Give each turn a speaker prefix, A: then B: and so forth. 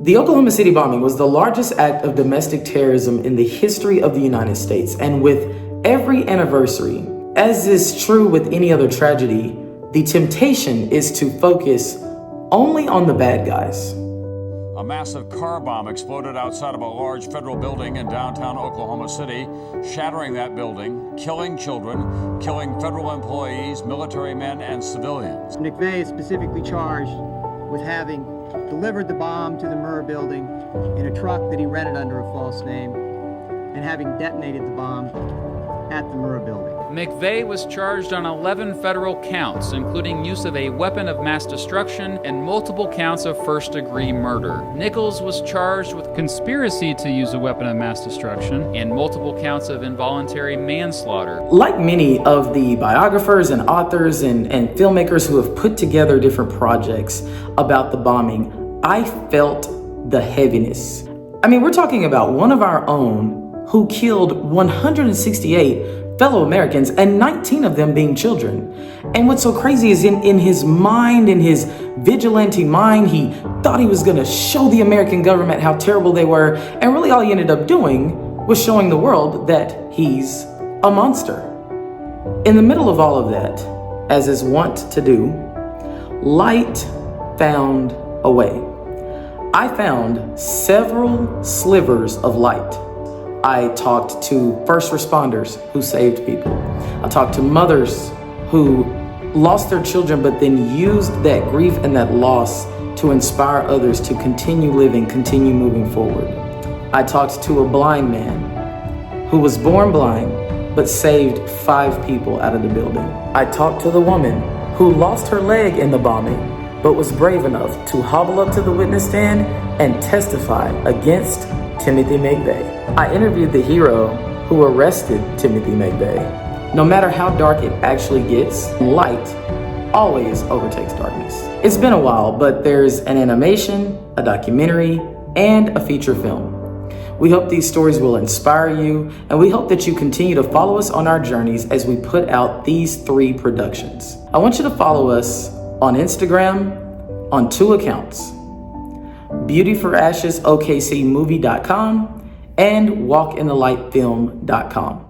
A: The Oklahoma City bombing was the largest act of domestic terrorism in the history of the United States. And with every anniversary, as is true with any other tragedy, the temptation is to focus only on the bad guys.
B: A massive car bomb exploded outside of a large federal building in downtown Oklahoma City, shattering that building, killing children, killing federal employees, military men, and civilians.
C: McVeigh is specifically charged with having delivered the bomb to the Murrah building in a truck that he rented under a false name and having detonated the bomb at the Murrah building.
D: McVeigh was charged on 11 federal counts, including use of a weapon of mass destruction and multiple counts of first-degree murder. Nichols was charged with conspiracy to use a weapon of mass destruction and multiple counts of involuntary manslaughter.
A: Like many of the biographers and authors and filmmakers who have put together different projects about the bombing, I felt the heaviness. I mean, we're talking about one of our own who killed 168 fellow Americans, and 19 of them being children. And what's so crazy is in his mind, in his vigilante mind, he thought he was gonna show the American government how terrible they were, and really all he ended up doing was showing the world that he's a monster. In the middle of all of that, as is wont to do, light found a way. I found several slivers of light. I talked to first responders who saved people. I talked to mothers who lost their children, but then used that grief and that loss to inspire others to continue living, continue moving forward. I talked to a blind man who was born blind, but saved 5 people out of the building. I talked to the woman who lost her leg in the bombing, but was brave enough to hobble up to the witness stand and testify against Timothy McVeigh. I interviewed the hero who arrested Timothy McVeigh. No matter how dark it actually gets, light always overtakes darkness. It's been a while, but there's an animation, a documentary, and a feature film. We hope these stories will inspire you, and we hope that you continue to follow us on our journeys as we put out these 3 productions. I want you to follow us on Instagram on 2 accounts. BeautyForAshesOKCMovie.com and WalkInTheLightFilm.com.